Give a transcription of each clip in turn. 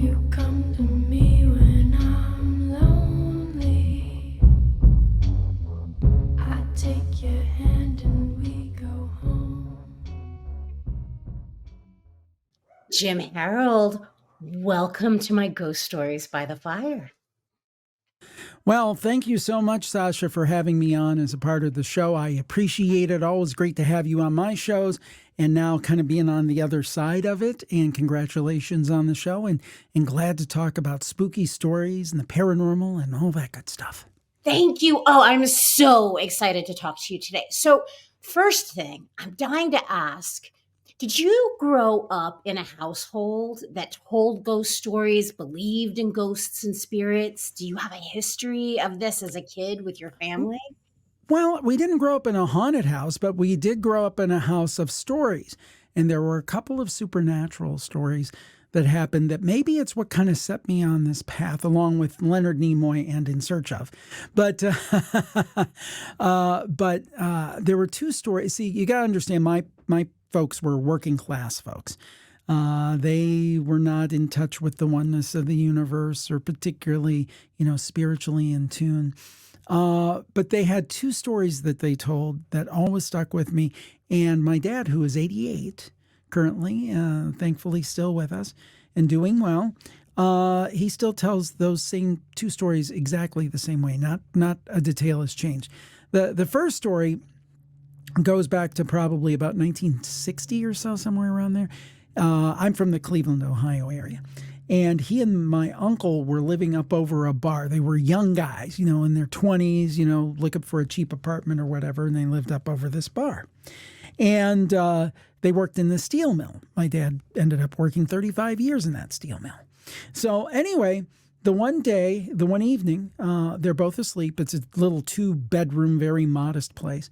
You come to me when I'm lonely. I take your hand and we go home. Jim Harold, welcome to my Ghost Stories by the Fire. Well, thank you so much, Sasha, for having me on as a part of the show. I appreciate it. Always great to have you on my shows and now kind of being on the other side of it. And congratulations on the show and glad to talk about spooky stories and the paranormal and all that good stuff. Thank you. Oh, I'm so excited to talk to you today. So, first thing, I'm dying to ask, did you grow up in a household that told ghost stories, believed in ghosts and spirits? Do you have a history of this as a kid with your family? Well, we didn't grow up in a haunted house, but we did grow up in a house of stories. And there were a couple of supernatural stories that happened that maybe it's what kind of set me on this path, along with Leonard Nimoy and In Search of. But there were two stories. See, you got to understand, my folks were working class folks. They were not in touch with the oneness of the universe or particularly, spiritually in tune. But they had two stories that they told that always stuck with me. And my dad, who is 88 currently, thankfully still with us and doing well, he still tells those same two stories exactly the same way. Not a detail has changed. The first story goes back to probably about 1960 or so, somewhere around there. I'm from the Cleveland, Ohio area. And he and my uncle were living up over a bar. They were young guys, in their 20s, looking for a cheap apartment or whatever, and they lived up over this bar. And they worked in the steel mill. My dad ended up working 35 years in that steel mill. So anyway, the one evening, they're both asleep. It's a little 2-bedroom, very modest place.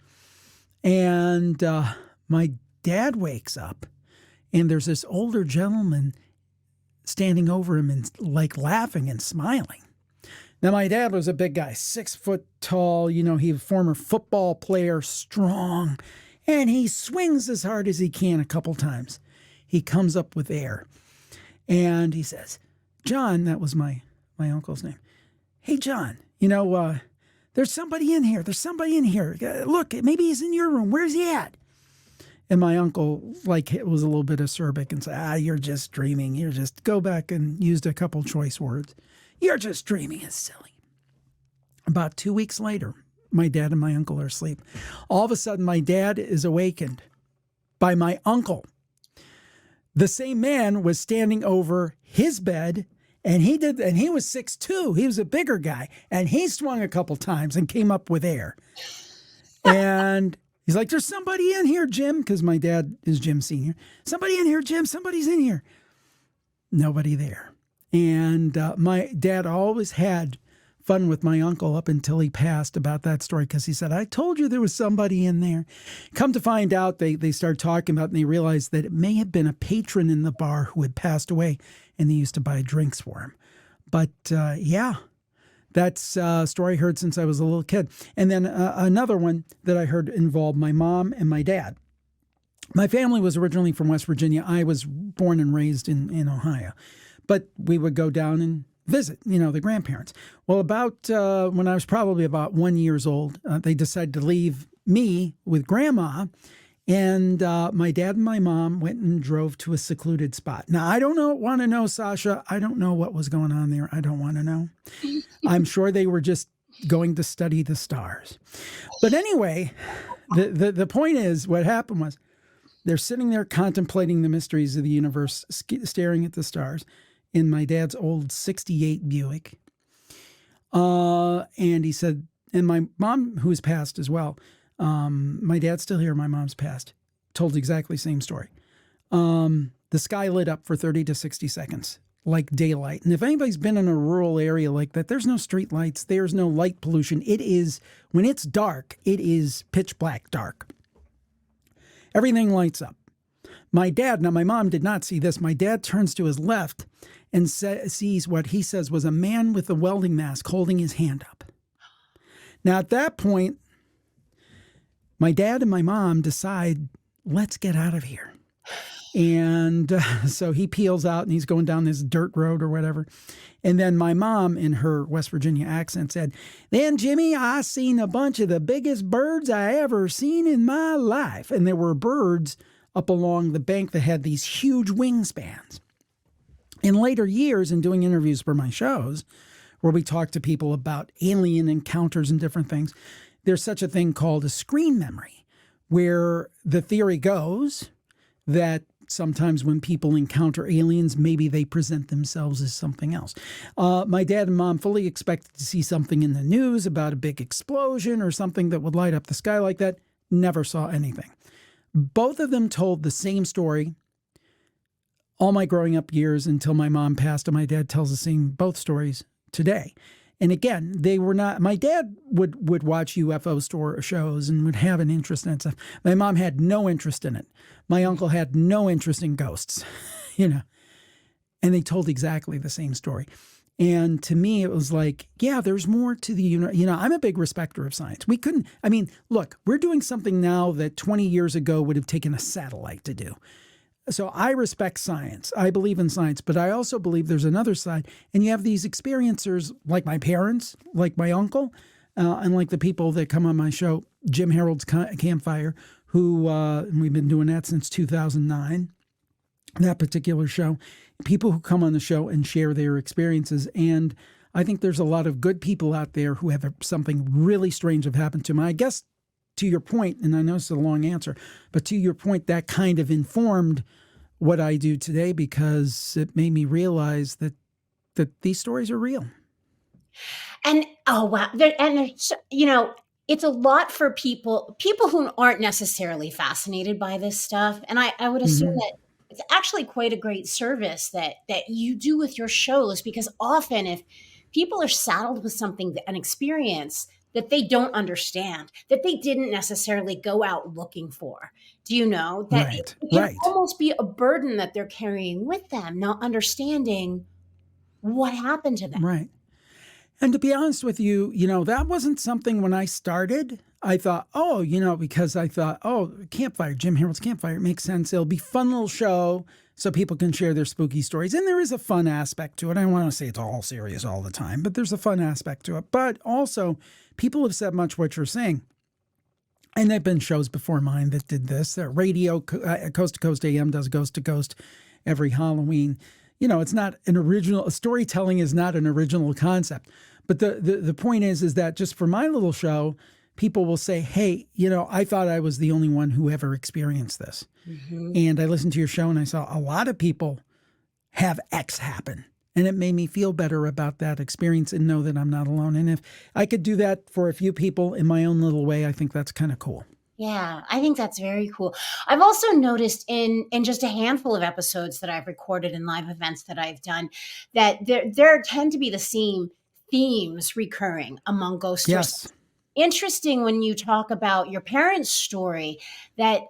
And my dad wakes up, and there's this older gentleman standing over him and like laughing and smiling. Now, my dad was a big guy, 6 foot tall, he was a former football player, strong, and he swings as hard as he can a couple times. He comes up with air and he says, John, that was my uncle's name. Hey, John, there's somebody in here. There's somebody in here. Look, maybe he's in your room. Where's he at? And my uncle, was a little bit acerbic and said, you're just dreaming. You're just, go back and used a couple choice words. You're just dreaming. It's silly. About 2 weeks later, my dad and my uncle are asleep. All of a sudden, my dad is awakened by my uncle. The same man was standing over his bed, and he was 6'2". He was a bigger guy, and he swung a couple times and came up with air. And he's like, there's somebody in here, Jim, because my dad is Jim Sr. Somebody in here, Jim, somebody's in here. Nobody there. And my dad always had fun with my uncle up until he passed about that story, because he said, I told you there was somebody in there. Come to find out, they started talking about it, and they realized that it may have been a patron in the bar who had passed away, and they used to buy drinks for him. But that's a story I heard since I was a little kid. And then another one that I heard involved my mom and my dad. My family was originally from West Virginia. I was born and raised in Ohio. But we would go down and visit, the grandparents. Well, about when I was probably about 1 year old, they decided to leave me with grandma. And my dad and my mom went and drove to a secluded spot. Now, I don't want to know, Sasha. I don't know what was going on there. I don't want to know. I'm sure they were just going to study the stars. But anyway, the point is, what happened was they're sitting there contemplating the mysteries of the universe, staring at the stars in my dad's old 68 Buick. And he said, and my mom, who has passed as well, my dad's still here, my mom's passed, told exactly the same story. The sky lit up for 30 to 60 seconds, like daylight. And if anybody's been in a rural area like that, there's no street lights, there's no light pollution. It is, when it's dark, it is pitch black dark. Everything lights up. My mom did not see this. My dad turns to his left and sees what he says was a man with a welding mask holding his hand up. Now, at that point, my dad and my mom decide, let's get out of here. And so he peels out and he's going down this dirt road or whatever. And then my mom, in her West Virginia accent, said, "Then, Jimmy, I seen a bunch of the biggest birds I ever seen in my life." And there were birds up along the bank that had these huge wingspans. In later years, in doing interviews for my shows, where we talk to people about alien encounters and different things, there's such a thing called a screen memory, where the theory goes that sometimes when people encounter aliens, maybe they present themselves as something else. My dad and mom fully expected to see something in the news about a big explosion or something that would light up the sky like that. Never saw anything. Both of them told the same story all my growing up years until my mom passed, and my dad tells the same both stories today. And again, they were not, my dad would watch UFO shows and would have an interest in it. Stuff. My mom had no interest in it. My uncle had no interest in ghosts, and they told exactly the same story. And to me, it was like, yeah, there's more to the universe. I'm a big respecter of science. Look, we're doing something now that 20 years ago would have taken a satellite to do. So I respect science. I believe in science, but I also believe there's another side. And you have these experiencers like my parents, like my uncle, and like the people that come on my show, Jim Harold's Campfire, who we've been doing that since 2009, that particular show. People who come on the show and share their experiences. And I think there's a lot of good people out there who have something really strange have happened to them. I guess to your point, and I know it's a long answer, but to your point, that kind of informed what I do today because it made me realize that these stories are real. And oh wow, it's a lot for people who aren't necessarily fascinated by this stuff. And I would assume that it's actually quite a great service that you do with your shows, because often if people are saddled with something, an experience that they don't understand, that they didn't necessarily go out looking for. Do you know that Right, it can right. almost be a burden that they're carrying with them, not understanding what happened to them? Right. And to be honest with you, that wasn't something when I started. I thought, because I thought, Campfire, Jim Harold's Campfire, it makes sense. It'll be a fun little show so people can share their spooky stories. And there is a fun aspect to it. I don't want to say it's all serious all the time, but there's a fun aspect to it. But also, people have said much what you're saying. And there have been shows before mine that did this. Radio, Coast to Coast AM does Ghost to Ghost every Halloween. It's not an original, storytelling is not an original concept. But the point is that just for my little show, people will say, hey, I thought I was the only one who ever experienced this. Mm-hmm. And I listened to your show and I saw a lot of people have X happen. And it made me feel better about that experience and know that I'm not alone. And if I could do that for a few people in my own little way, I think that's kind of cool. Yeah, I think that's very cool. I've also noticed in just a handful of episodes that I've recorded and live events that I've done that there tend to be the same themes recurring among ghost stories. Yes. Interesting when you talk about your parents' story, that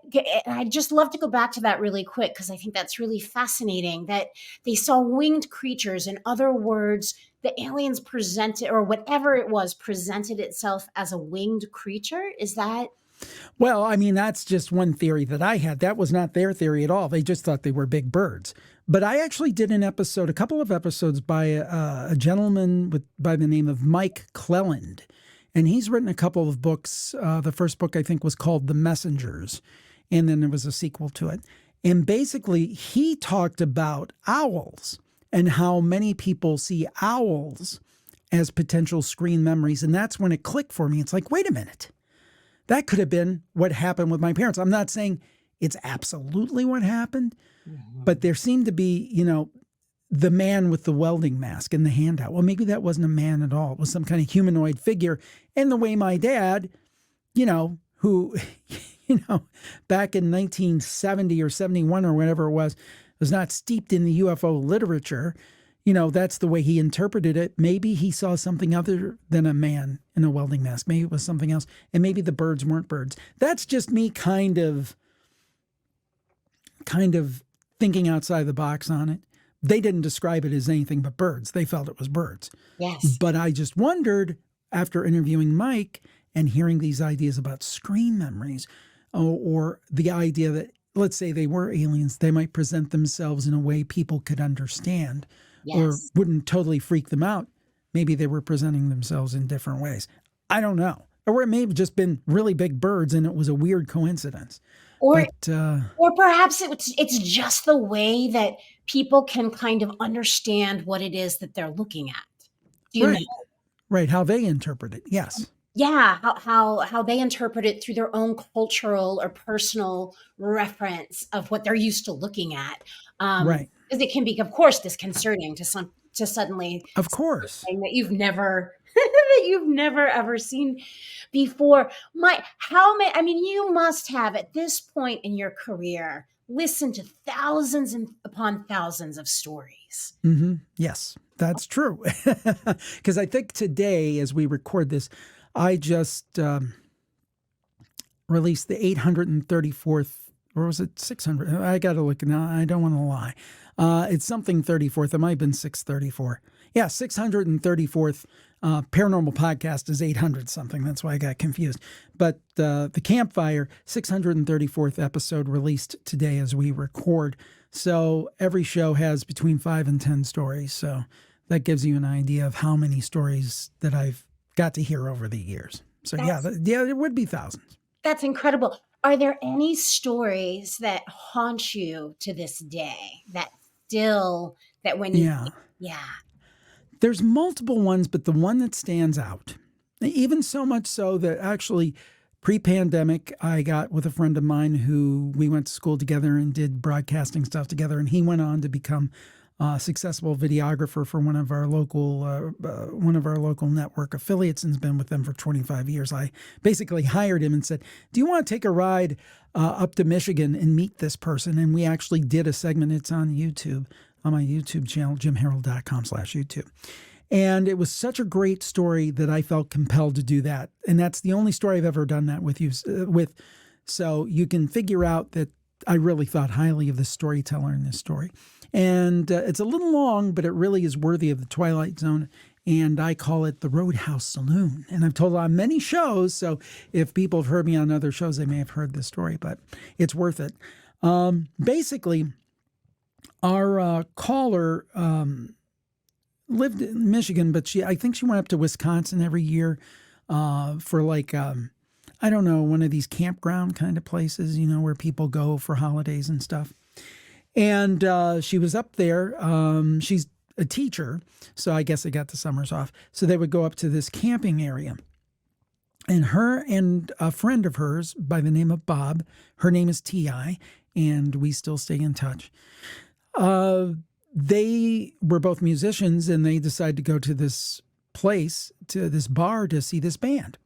I'd just love to go back to that really quick because I think that's really fascinating, that they saw winged creatures. In other words, the aliens presented, or whatever it was, presented itself as a winged creature. Is that? Well, I mean, that's just one theory that I had. That was not their theory at all. They just thought they were big birds. But I actually did a couple of episodes by a gentleman by the name of Mike Cleland. And he's written a couple of books. The first book, I think, was called The Messengers. And then there was a sequel to it. And basically, he talked about owls and how many people see owls as potential screen memories. And that's when it clicked for me. It's like, wait a minute. That could have been what happened with my parents. I'm not saying it's absolutely what happened, but there seemed to be, the man with the welding mask and the handout. Well, maybe that wasn't a man at all. It was some kind of humanoid figure. And the way my dad, who, back in 1970 or 71 or whatever it was not steeped in the UFO literature, that's the way he interpreted it. Maybe he saw something other than a man in a welding mask. Maybe it was something else. And maybe the birds weren't birds. That's just me kind of thinking outside the box on it. They didn't describe it as anything but birds. They felt it was birds. Yes. But I just wondered, after interviewing Mike and hearing these ideas about screen memories, or the idea that let's say they were aliens, they might present themselves in a way people could understand or Yes. wouldn't totally freak them out. Maybe they were presenting themselves in different ways. I don't know. Or it may have just been really big birds and it was a weird coincidence. Or But or perhaps it's just the way that people can kind of understand what it is that they're looking at. Do you know? right, right, how they interpret it. Yes. Yeah, how they interpret it through their own cultural or personal reference of what they're used to looking at. Right. Because it can be, of course, disconcerting to suddenly Of see course. something that you've never that you've never ever seen before. How many? I mean, you must have at this point in your career listened to thousands and upon thousands of stories. Yes, that's true. Because I think today, as we record this, I just released the 834th, or was it 600? I got to look now. I don't want to lie. It's something 34th. It might have been 634. Yeah, 634th paranormal podcast is 800 something. That's why I got confused. But the Campfire 634th episode released today as we record. So every show has between 5 and 10 stories. So that gives you an idea of how many stories that I've got to hear over the years. So yeah, it would be thousands. That's incredible. Are there any stories that haunt you to this day that when you, Yeah. yeah, There's multiple ones, but the one that stands out, even so much so that actually pre-pandemic, I got with a friend of mine who we went to school together and did broadcasting stuff together. And he went on to become a successful videographer for one of our local network affiliates and has been with them for 25 years. I basically hired him and said, do you want to take a ride up to Michigan and meet this person? And we actually did a segment. It's on YouTube, on my YouTube channel, jimharold.com/YouTube. And it was such a great story that I felt compelled to do that. And that's the only story I've ever done that with you with. So you can figure out that I really thought highly of the storyteller in this story. And it's a little long, but it really is worthy of the Twilight Zone. And I call it the Roadhouse Saloon. And I've told it on many shows. So if people have heard me on other shows, they may have heard this story, but it's worth it. Basically, our caller lived in Michigan, but I think she went up to Wisconsin every year for like, I don't know, one of these campground kind of places, where people go for holidays and stuff. And she was up there. She's a teacher, so I guess they got the summers off. So they would go up to this camping area. And her and a friend of hers by the name of Bob, her name is T.I., and we still stay in touch. They were both musicians, and they decided to go to this place, to this bar, to see this band.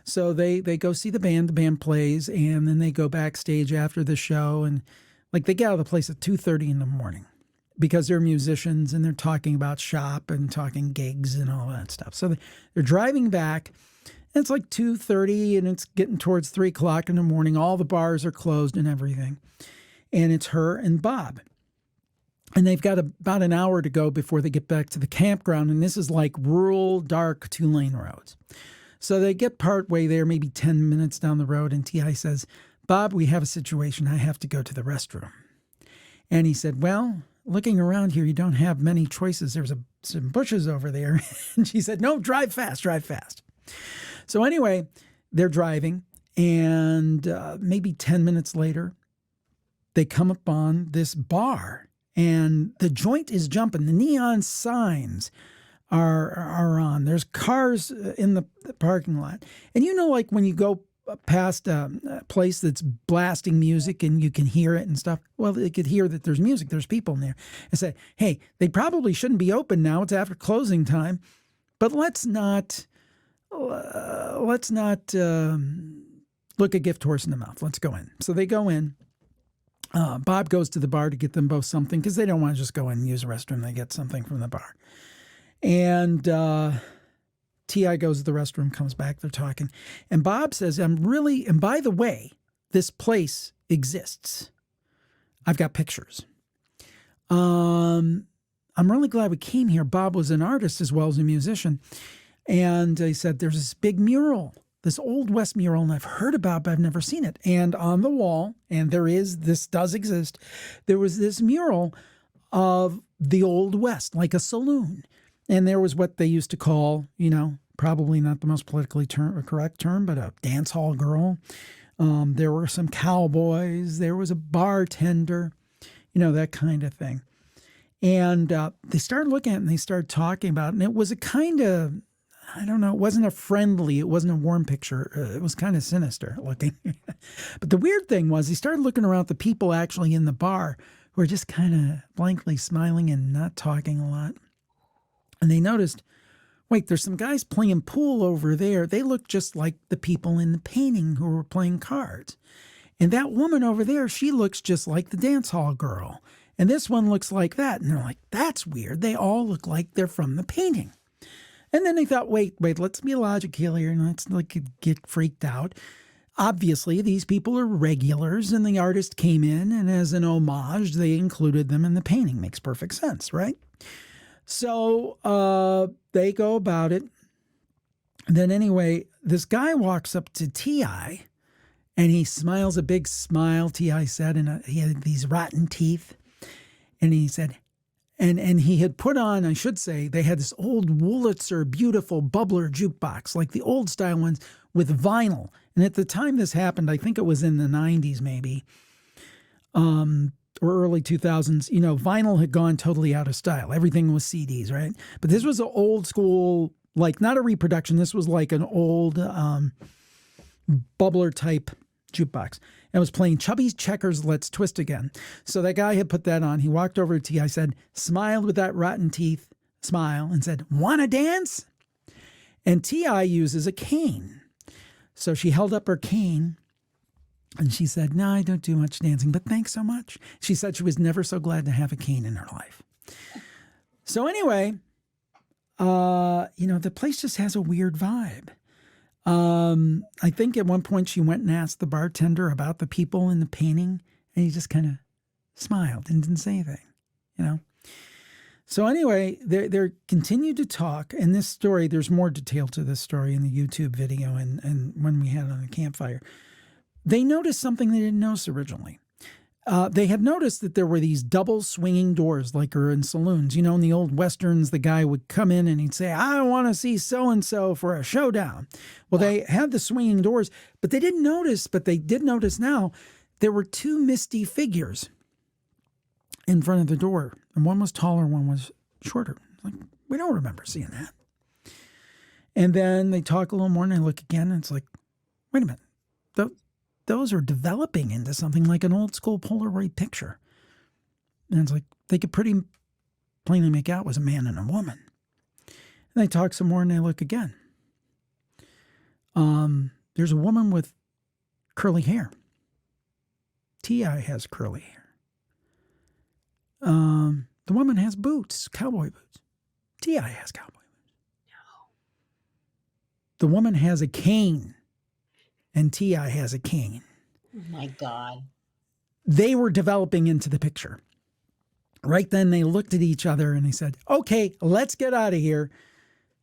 So they go see the band plays, and then they go backstage after the show, and like they get out of the place at 2:30 in the morning because they're musicians and they're talking about shop and talking gigs and all that stuff. So they're driving back, and it's like 2:30, and it's getting towards 3 o'clock in the morning. All the bars are closed and everything. And it's her and Bob. And they've got about an hour to go before they get back to the campground. And this is like rural, dark 2-lane roads. So they get part way there, maybe 10 minutes down the road. And T.I. says, Bob, we have a situation. I have to go to the restroom. And he said, well, looking around here, you don't have many choices. There's some bushes over there. And she said, no, drive fast, drive fast. So anyway, they're driving. And maybe 10 minutes later, they come upon this bar. And the joint is jumping. The neon signs are on. There's cars in the parking lot. And like when you go past a place that's blasting music and you can hear it and stuff, well, they could hear that there's music, there's people in there. And say, hey, they probably shouldn't be open now. It's after closing time. But let's not look a gift horse in the mouth. Let's go in. So they go in. Bob goes to the bar to get them both something because they don't want to just go in and use a restroom. They get something from the bar. And T.I. goes to the restroom, comes back, they're talking. And Bob says, and by the way, this place exists. I've got pictures. I'm really glad we came here. Bob was an artist as well as a musician. And he said, there's this big mural this Old West mural, and I've heard about, but I've never seen it. And on the wall, and this does exist, there was this mural of the Old West, like a saloon. And there was what they used to call, probably not the most politically correct term, but a dance hall girl. There were some cowboys. There was a bartender, that kind of thing. And they started looking at it and they started talking about it. And it was a kind of, I don't know, it wasn't it wasn't a warm picture. It was kind of sinister looking. But the weird thing was he started looking around at the people actually in the bar who were just kind of blankly smiling and not talking a lot. And they noticed, wait, there's some guys playing pool over there. They look just like the people in the painting who were playing cards. And that woman over there, she looks just like the dance hall girl. And this one looks like that. And they're like, that's weird. They all look like they're from the painting. And then they thought, wait, let's be logical here and let's get freaked out. Obviously, these people are regulars and the artist came in and as an homage, they included them in the painting. Makes perfect sense, right? So they go about it. And then anyway, this guy walks up to T.I. and he smiles a big smile, T.I. said, and he had these rotten teeth. And he said, and he had put on, I should say, they had this old Wurlitzer beautiful bubbler jukebox, like the old style ones with vinyl. And at the time this happened, I think it was in the 90s maybe, or early 2000s, vinyl had gone totally out of style. Everything was CDs, right? But this was an old school, like not a reproduction. This was like an old bubbler type jukebox. And was playing Chubby's Checkers, Let's Twist Again. So that guy had put that on. He walked over to T.I., said, smiled with that rotten teeth smile and said, wanna dance? And T.I. uses a cane. So she held up her cane and she said, no, I don't do much dancing, but thanks so much. She said she was never so glad to have a cane in her life. So anyway, the place just has a weird vibe. I think at one point she went and asked the bartender about the people in the painting, and he just kind of smiled and didn't say anything, So anyway, they continued to talk, and this story, there's more detail to this story in the YouTube video and when we had it on the campfire. They noticed something they didn't notice originally. They had noticed that there were these double swinging doors like are in saloons. In the old Westerns, the guy would come in and he'd say, I want to see so-and-so for a showdown. Well, they had the swinging doors, but they didn't notice, but they did notice now, there were two misty figures in front of the door. And one was taller, one was shorter. Like, we don't remember seeing that. And then they talk a little more and they look again and it's like, wait a minute. Those are developing into something like an old school Polaroid picture. And it's like they could pretty plainly make out it was a man and a woman. And they talk some more and they look again. There's a woman with curly hair. T.I. has curly hair. The woman has boots, cowboy boots. T.I. has cowboy boots. No. The woman has a cane. And T.I. has a cane. Oh my God. They were developing into the picture. Right then they looked at each other and they said, okay, let's get out of here.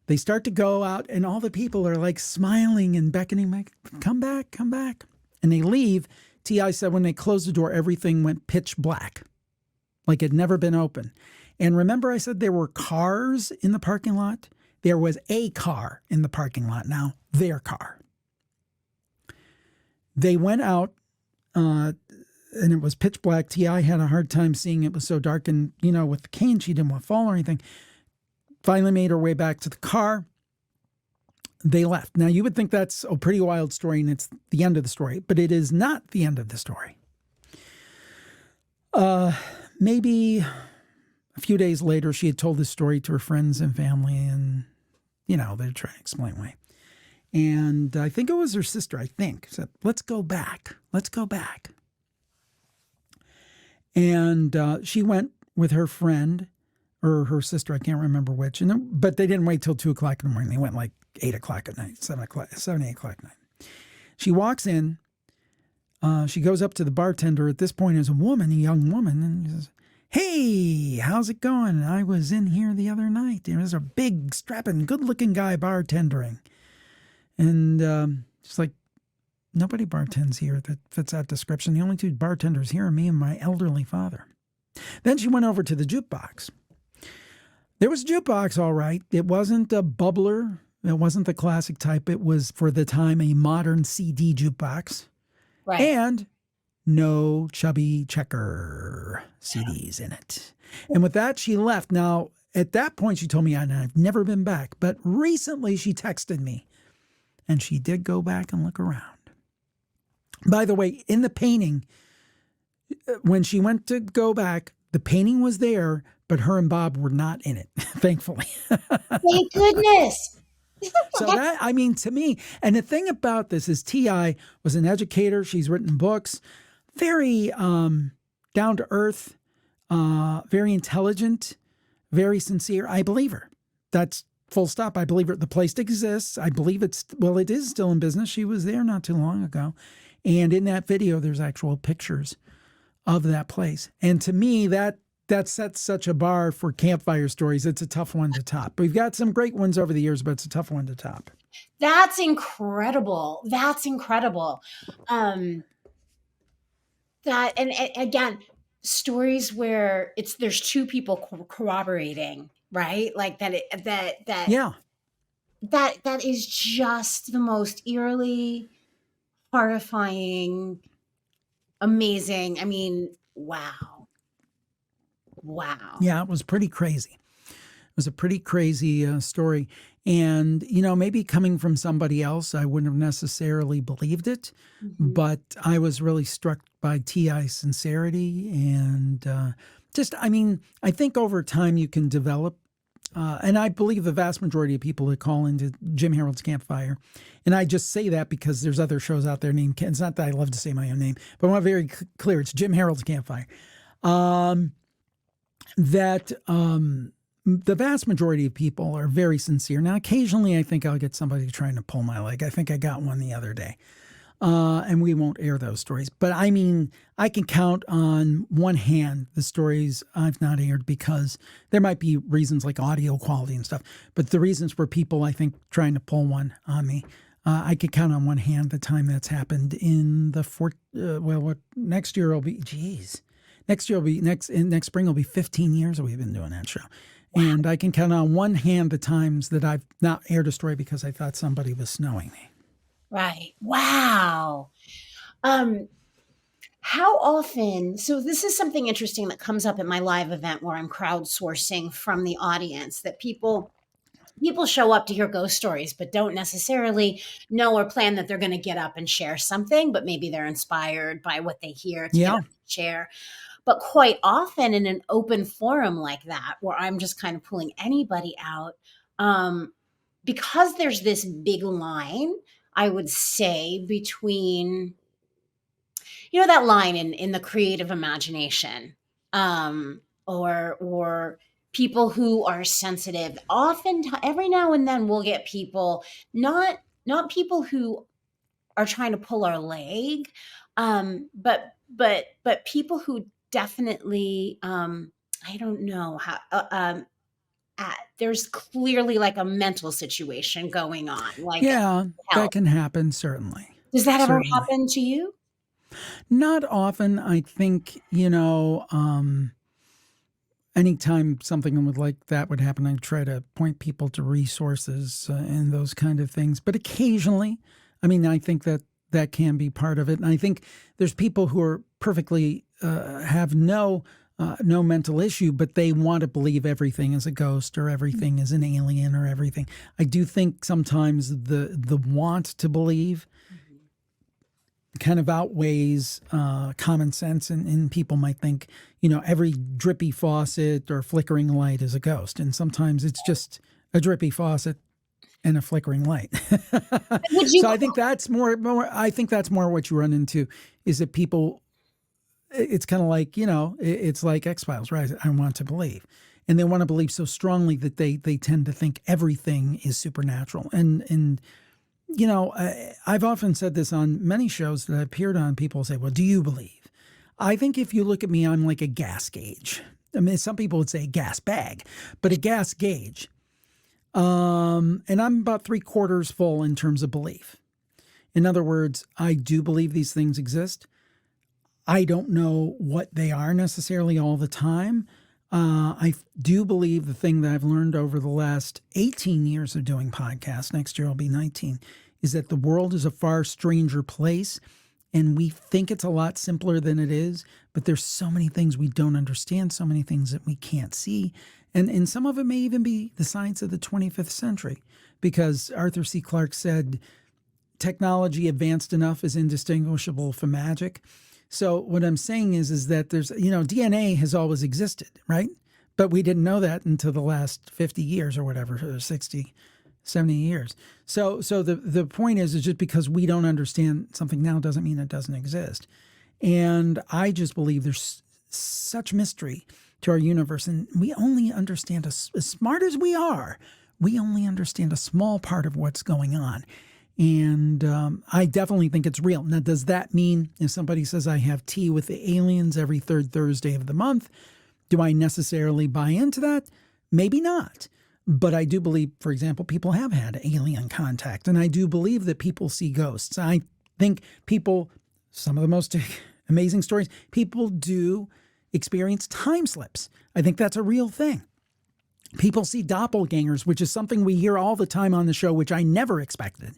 They start to go out and all the people are like smiling and beckoning back, come back, come back. And they leave. T.I. said when they closed the door, everything went pitch black, like it had never been open. And remember I said there were cars in the parking lot? There was a car in the parking lot now, their car. They went out, and it was pitch black. T.I. had a hard time seeing it was so dark, and, with the cane, she didn't want to fall or anything. Finally made her way back to the car. They left. Now, you would think that's a pretty wild story, and it's the end of the story, but it is not the end of the story. Maybe a few days later, she had told this story to her friends and family, and, they're trying to explain why. And I think it was her sister, said, let's go back. Let's go back. And she went with her friend or her sister. I can't remember which. But they didn't wait till 2 o'clock in the morning. They went like 8 o'clock at night, 7, 8 o'clock at night. She walks in. She goes up to the bartender. At this point is a woman, a young woman. And she says, hey, how's it going? I was in here the other night. There was a big, strapping, good-looking guy bartendering. And She's like, nobody bartends here that fits that description. The only two bartenders here are me and my elderly father. Then she went over to the jukebox. There was a jukebox, all right. It wasn't a bubbler. It wasn't the classic type. It was, for the time, a modern CD jukebox. Right. And no chubby checker CDs in it. And with that, she left. Now, at that point, she told me, and I've never been back. But recently, she texted me. And she did go back and look around. By the way, in the painting, when she went to go back, the painting was there, but her and Bob were not in it, thankfully. Thank goodness. So that, I mean, to me, and the thing about this is T.I. was an educator. She's written books, very down to earth, very intelligent, very sincere. I believe her. That's full stop. I believe her. The place exists. I believe it is still in business. She was there not too long ago. And in that video, there's actual pictures of that place. And to me, that sets such a bar for campfire stories. It's a tough one to top. We've got some great ones over the years, but it's a tough one to top. That's incredible. That's incredible. That and again, stories where there's two people corroborating, right? Like Yeah. That is just the most eerily horrifying, amazing. I mean, wow. Yeah, it was pretty crazy. It was a pretty crazy story. And, maybe coming from somebody else, I wouldn't have necessarily believed it. Mm-hmm. But I was really struck by T.I.'s sincerity. And I think over time you can develop. And I believe the vast majority of people that call into Jim Harold's Campfire, and I just say that because there's other shows out there named, it's not that I love to say my own name, but I want to be very clear, it's Jim Harold's Campfire. The vast majority of people are very sincere. Now, occasionally I think I'll get somebody trying to pull my leg. I think I got one the other day. And we won't air those stories. But I mean, I can count on one hand the stories I've not aired because there might be reasons like audio quality and stuff. But the reasons were people, I think, trying to pull one on me. I could count on one hand the time that's happened in the next year will be, next spring will be 15 years that we've been doing that show. Wow. And I can count on one hand the times that I've not aired a story because I thought somebody was snowing me. Right. Wow. How often, so this is something interesting that comes up at my live event where I'm crowdsourcing from the audience, that people show up to hear ghost stories, but don't necessarily know or plan that they're going to get up and share something, but maybe they're inspired by what they hear to get up and share. But quite often in an open forum like that, where I'm just kind of pulling anybody out, because there's this big line, I would say, between, that line in the creative imagination, or people who are sensitive. Often, every now and then, we'll get people, not people who are trying to pull our leg, but people who definitely, I don't know how. There's clearly like a mental situation going on. Like, yeah, that can happen, certainly. Does that ever happen to you? Not often. I think, anytime something like that would happen, I try to point people to resources and those kind of things. But occasionally, I think that can be part of it. And I think there's people who are perfectly have no mental issue, but they want to believe everything is a ghost or everything is an alien or everything. I do think sometimes the want to believe kind of outweighs common sense, and people might think, every drippy faucet or flickering light is a ghost, and sometimes it's just a drippy faucet and a flickering light. So I think that's more. I think that's more what you run into is that people. It's kind of like, it's like X-Files, right? I want to believe. And they want to believe so strongly that they tend to think everything is supernatural. And I've often said this on many shows that I've appeared on. People say, well, do you believe? I think if you look at me, I'm like a gas gauge. Some people would say a gas bag, but a gas gauge. And I'm about 3/4 full in terms of belief. In other words, I do believe these things exist. I don't know what they are necessarily all the time. I do believe the thing that I've learned over the last 18 years of doing podcasts, next year I'll be 19, is that the world is a far stranger place, and we think it's a lot simpler than it is, but there's so many things we don't understand, so many things that we can't see. And some of it may even be the science of the 25th century, because Arthur C. Clarke said technology advanced enough is indistinguishable from magic. So what I'm saying is that there's, DNA has always existed, right? But we didn't know that until the last 50 years or whatever, or 60, 70 years. So the point is just because we don't understand something now doesn't mean it doesn't exist. And I just believe there's such mystery to our universe, and we only understand, as smart as we are, we only understand a small part of what's going on. And I definitely think it's real. Now, does that mean if somebody says I have tea with the aliens every third Thursday of the month, do I necessarily buy into that? Maybe not. But I do believe, for example, people have had alien contact. And I do believe that people see ghosts. I think people, some of the most amazing stories, people do experience time slips. I think that's a real thing. People see doppelgangers, which is something we hear all the time on the show, which I never expected.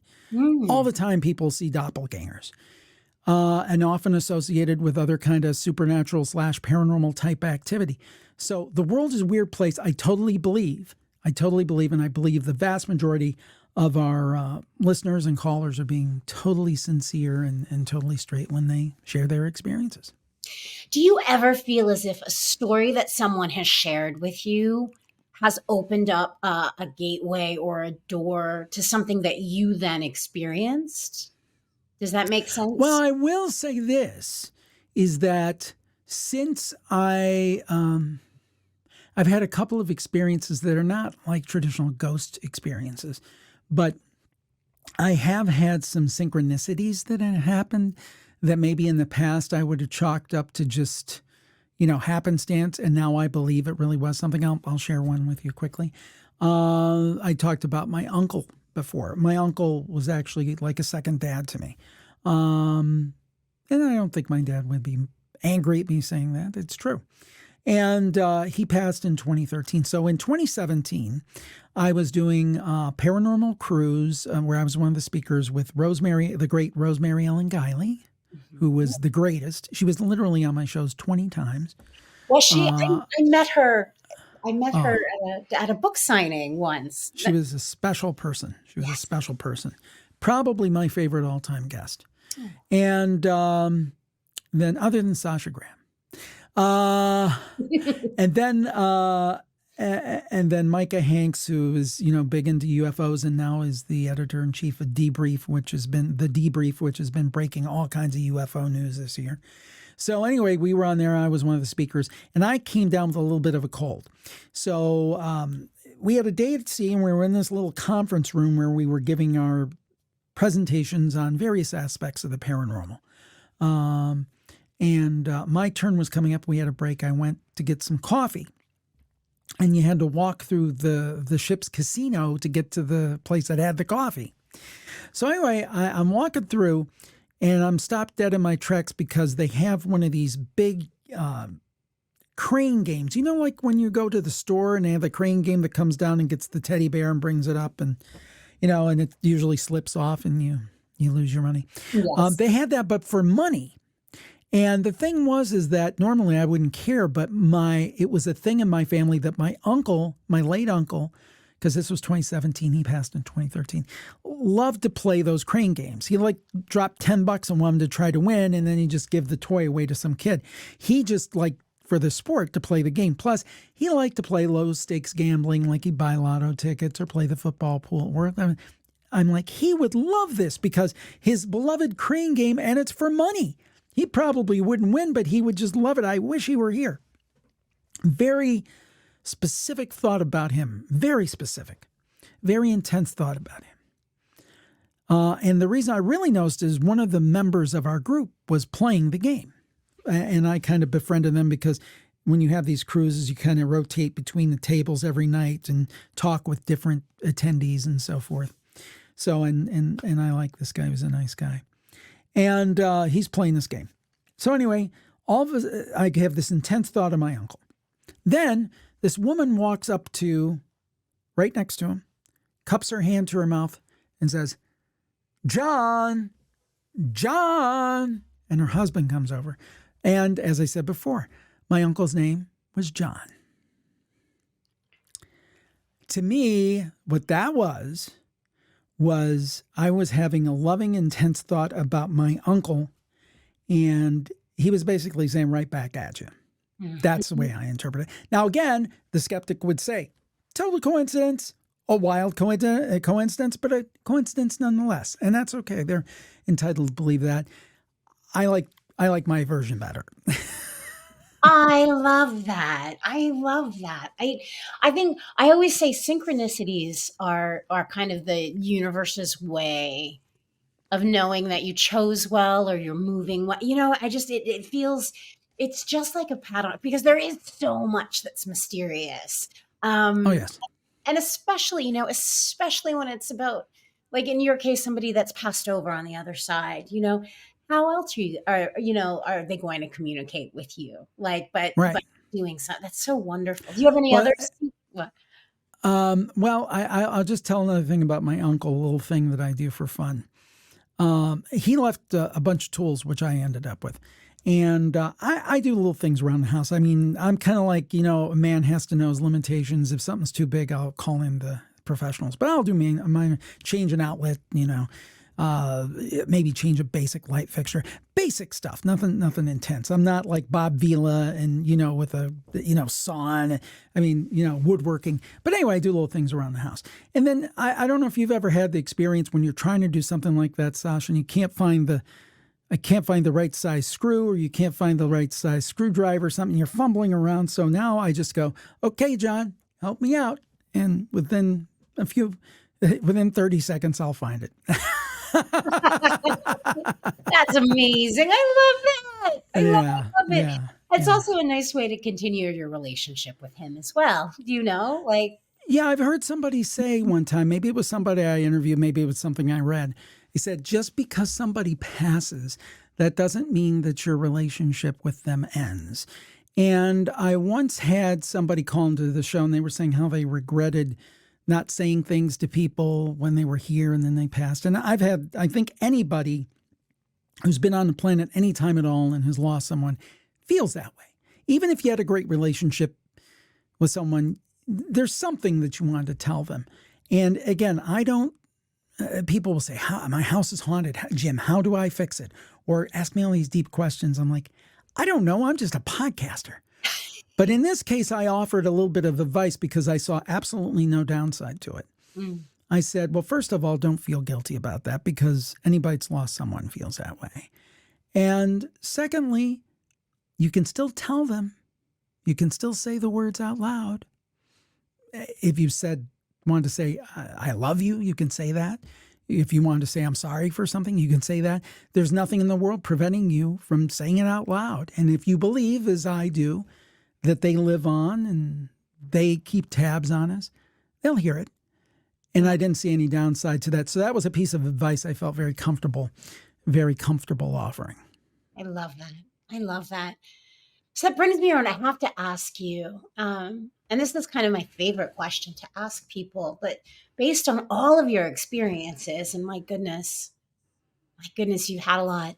All the time people see doppelgangers, and often associated with other kind of supernatural / paranormal type activity. So the world is a weird place. I totally believe, and I believe the vast majority of our listeners and callers are being totally sincere and totally straight when they share their experiences. Do you ever feel as if a story that someone has shared with you has opened up a gateway or a door to something that you then experienced? Does that make sense? Well, I will say this, is that since I've had a couple of experiences that are not like traditional ghost experiences, but I have had some synchronicities that have happened that maybe in the past I would have chalked up to just happenstance, and now I believe it really was something. I'll share one with you quickly. I talked about my uncle before. My uncle was actually like a second dad to me. And I don't think my dad would be angry at me saying that. It's true. And he passed in 2013. So in 2017, I was doing a paranormal cruise where I was one of the speakers with the great Rosemary Ellen Guiley, who was the greatest. She was literally on my shows 20 times. Was she? I met her. I met her at a book signing once. She was a special person. A special person. Probably my favorite all-time guest. And then other than Sasha Graham. And then Micah Hanks, who is, big into UFOs and now is the editor-in-chief of Debrief, which has been breaking all kinds of UFO news this year. So anyway, we were on there. I was one of the speakers, and I came down with a little bit of a cold. So we had a day at sea, and we were in this little conference room where we were giving our presentations on various aspects of the paranormal. And my turn was coming up. We had a break. I went to get some coffee. And you had to walk through the ship's casino to get to the place that had the coffee. So anyway, I'm walking through, and I'm stopped dead in my tracks because they have one of these big crane games. Like when you go to the store and they have a crane game that comes down and gets the teddy bear and brings it up, and and it usually slips off and you lose your money. Yes. They had that, but for money. And the thing is that normally I wouldn't care, but it was a thing in my family that my late uncle, because this was 2017, he passed in 2013, loved to play those crane games. He dropped $10 on one to try to win, and then he'd just give the toy away to some kid. He just for the sport to play the game. Plus, he liked to play low stakes gambling, like he'd buy lotto tickets or play the football pool. I'm like, he would love this because his beloved crane game, and it's for money. He probably wouldn't win, but he would just love it. I wish he were here. Very specific thought about him. Very specific. Very intense thought about him. And the reason I really noticed is one of the members of our group was playing the game. And I kind of befriended them because when you have these cruises, you kind of rotate between the tables every night and talk with different attendees and so forth. So, and I like this guy. He was a nice guy. And he's playing this game. So anyway, I have this intense thought of my uncle. Then this woman walks up to right next to him, cups her hand to her mouth and says, John, John. And her husband comes over. And as I said before, my uncle's name was John. To me, what that was I was having a loving, intense thought about my uncle, and he was basically saying right back at you. That's the way I interpret it. Now, again, the skeptic would say, total coincidence, a wild coincidence, but a coincidence nonetheless. And that's okay. They're entitled to believe that. I like my version better. I love that. I love that. I think I always say synchronicities are kind of the universe's way of knowing that you chose well or you're moving well. It feels it's just like a pattern because there is so much that's mysterious. Oh, yes. And especially when it's about, like in your case, somebody that's passed over on the other side, how else are they going to communicate with you? But doing something that's so wonderful. Do you have any others? What? Well, I'll just tell another thing about my uncle, a little thing that I do for fun. He left a bunch of tools, which I ended up with. And I do little things around the house. I mean, I'm kind of like, a man has to know his limitations. If something's too big, I'll call in the professionals. But I'll do mine, change an outlet, maybe change a basic light fixture. Basic stuff, nothing intense. I'm not like Bob Vila and, with a, saw and, woodworking. But anyway, I do little things around the house. And then I don't know if you've ever had the experience when you're trying to do something like that, Sasha, and you can't find the right size screw or you can't find the right size screwdriver or something. You're fumbling around. So now I just go, okay, John, help me out. And within 30 seconds, I'll find it. That's amazing. I love that. I love it. Yeah, It's also a nice way to continue your relationship with him as well. Do you know? Yeah, I've heard somebody say one time, maybe it was somebody I interviewed, maybe it was something I read. He said, just because somebody passes, that doesn't mean that your relationship with them ends. And I once had somebody call into the show and they were saying how they regretted not saying things to people when they were here and then they passed. And I think anybody who's been on the planet any time at all and has lost someone feels that way. Even if you had a great relationship with someone, there's something that you wanted to tell them. And again, people will say, my house is haunted. Jim, how do I fix it? Or ask me all these deep questions. I'm like, I don't know. I'm just a podcaster. But in this case, I offered a little bit of advice because I saw absolutely no downside to it. I said, well, first of all, don't feel guilty about that because anybody that's lost someone feels that way. And secondly, you can still tell them. You can still say the words out loud. If you wanted to say, I love you, you can say that. If you wanted to say, I'm sorry for something, you can say that. There's nothing in the world preventing you from saying it out loud. And if you believe, as I do, that they live on and they keep tabs on us, they'll hear it. And I didn't see any downside to that. So that was a piece of advice I felt very comfortable offering. I love that. I love that. So that brings me around. I have to ask you, and this is kind of my favorite question to ask people, but based on all of your experiences, and my goodness, you've had a lot.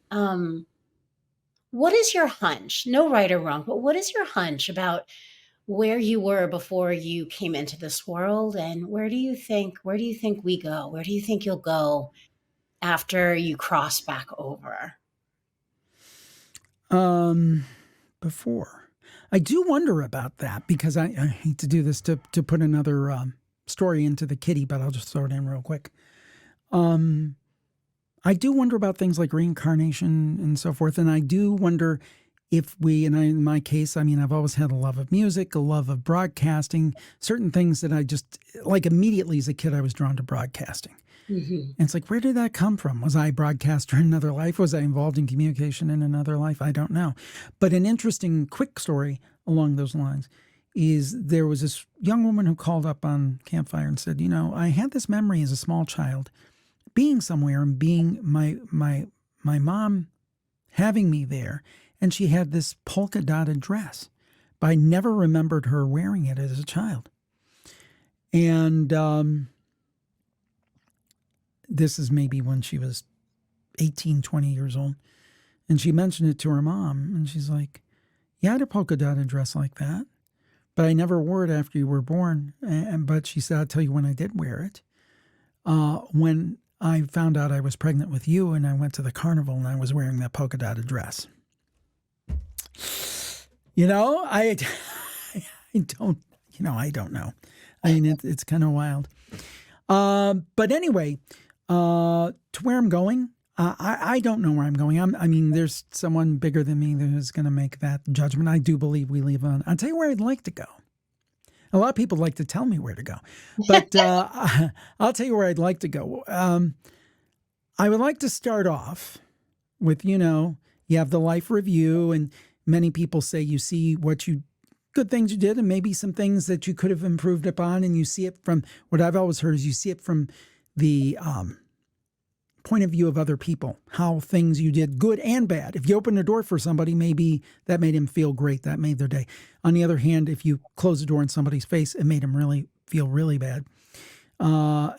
What is your hunch? No right or wrong, but what is your hunch about where you were before you came into this world, and where do you think we go? Where do you think you'll go after you cross back over? Before. I do wonder about that because I hate to do this to put another story into the kitty, but I'll just throw it in real quick. I do wonder about things like reincarnation and so forth. And I do wonder if in my case, I've always had a love of music, a love of broadcasting, certain things that I just, like immediately as a kid, I was drawn to broadcasting. Mm-hmm. And it's like, where did that come from? Was I a broadcaster in another life? Was I involved in communication in another life? I don't know. But an interesting quick story along those lines is there was this young woman who called up on Campfire and said, I had this memory as a small child being somewhere and being my mom having me there, and she had this polka dotted dress, but I never remembered her wearing it as a child. And this is maybe when she was 18, 20 years old. And she mentioned it to her mom, and she's like, yeah, I had a polka dotted dress like that, but I never wore it after you were born. But she said, I'll tell you when I did wear it. When I found out I was pregnant with you, and I went to the carnival and I was wearing that polka dotted dress. You know, I don't know. I mean, it's kind of wild. But anyway, to where I'm going, I don't know where I'm going. I mean, there's someone bigger than me that is going to make that judgment. I do believe we live on. I'll tell you where I'd like to go. A lot of people like to tell me where to go, but I'll tell you where I'd like to go. I would like to start off with, you have the life review, and many people say you see good things you did and maybe some things that you could have improved upon. And you see it from, what I've always heard is you see it from the point of view of other people, how things you did, good and bad. If you opened a door for somebody, maybe that made him feel great. That made their day. On the other hand, if you close the door in somebody's face, it made him really feel really bad. And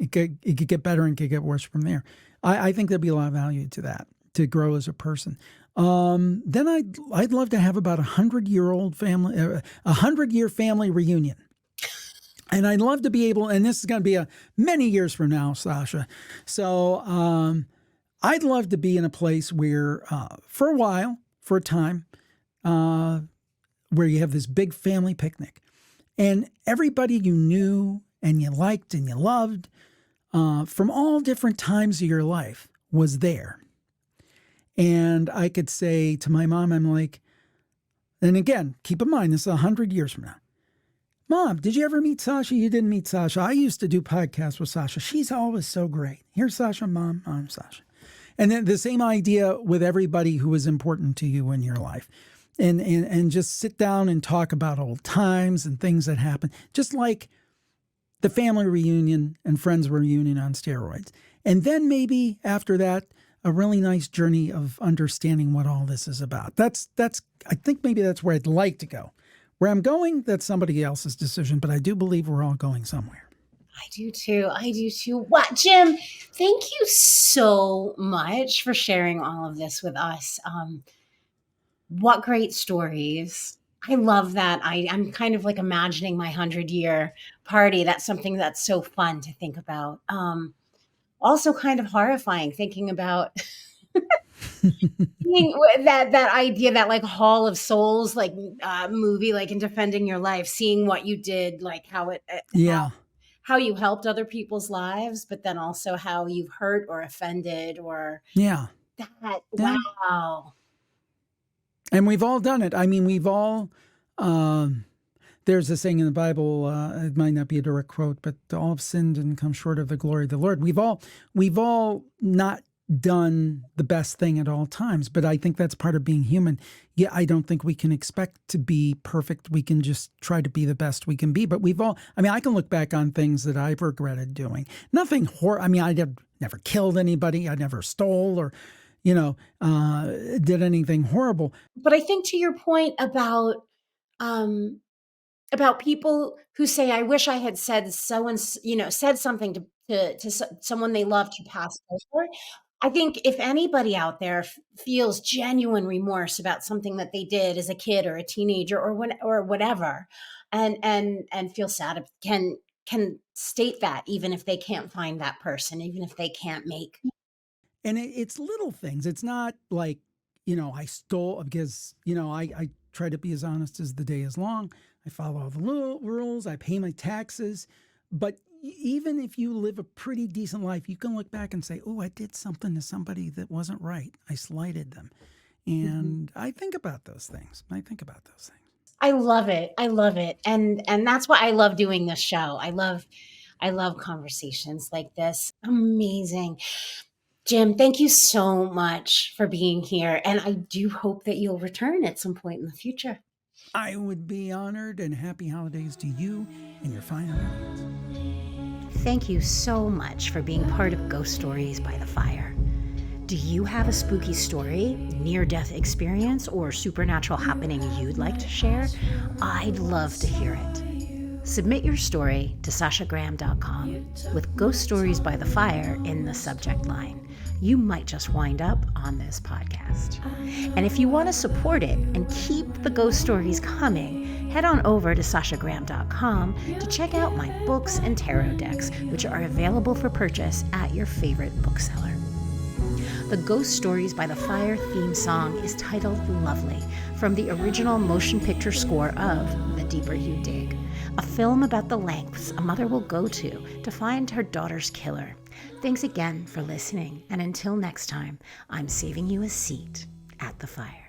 it could get better and it could get worse from there. I think there'd be a lot of value to that, to grow as a person. Then I'd love to have about 100-year family reunion. And I'd love to be able, and this is going to be many years from now, Sasha. So I'd love to be in a place where, for a while, for a time, where you have this big family picnic, and everybody you knew and you liked and you loved from all different times of your life was there. And I could say to my mom, I'm like, and again, keep in mind, this is 100 years from now. Mom, did you ever meet Sasha? You didn't meet Sasha. I used to do podcasts with Sasha. She's always so great. Here's Sasha, Mom. I'm Sasha. And then the same idea with everybody who was important to you in your life. And just sit down and talk about old times and things that happened. Just like the family reunion and friends reunion on steroids. And then maybe after that, a really nice journey of understanding what all this is about. I think maybe that's where I'd like to go. Where I'm going, that's somebody else's decision, but I do believe we're all going somewhere. I do too. Wow, Jim, thank you so much for sharing all of this with us. What great stories. I love that. I'm kind of like imagining my 100-year party. That's something that's so fun to think about. Also kind of horrifying thinking about that idea, that like Hall of Souls, like movie, like in Defending Your Life, seeing what you did, like how how you helped other people's lives, but then also how you've hurt or offended or that. Wow. And we've all done it. I mean, we've all, there's a saying in the Bible, it might not be a direct quote, but all have sinned and come short of the glory of the Lord. We've all not done the best thing at all times, but I think that's part of being human. Yeah, I don't think we can expect to be perfect. We can just try to be the best we can be. But I can look back on things that I've regretted doing. Nothing I never killed anybody. I never stole or, did anything horrible. But I think to your point about people who say, I wish I had said said something to someone they loved who passed over. I think if anybody out there feels genuine remorse about something that they did as a kid or a teenager or whatever, and feel sad, can state that, even if they can't find that person, even if they can't make. And it's little things. It's not like, I stole, because, I try to be as honest as the day is long. I follow all the little rules. I pay my taxes. But even if you live a pretty decent life, you can look back and say, oh, I did something to somebody that wasn't right. I slighted them. And I think about those things. I love it. And that's why I love doing this show. I love conversations like this. Amazing. Jim, thank you so much for being here. And I do hope that you'll return at some point in the future. I would be honored, and happy holidays to you and your fine audience. thank you so much for being part of Ghost Stories by the Fire. Do you have a spooky story, near-death experience, or supernatural happening you'd like to share? I'd love to hear it. Submit your story to sashagraham.com with Ghost Stories by the Fire in the subject line. You might just wind up on this podcast. And if you want to support it and keep the ghost stories coming, head on over to sashagraham.com to check out my books and tarot decks, which are available for purchase at your favorite bookseller. The Ghost Stories by the Fire theme song is titled Lovely, from the original motion picture score of The Deeper You Dig, a film about the lengths a mother will go to find her daughter's killer. Thanks again for listening, and until next time, I'm saving you a seat at the fire.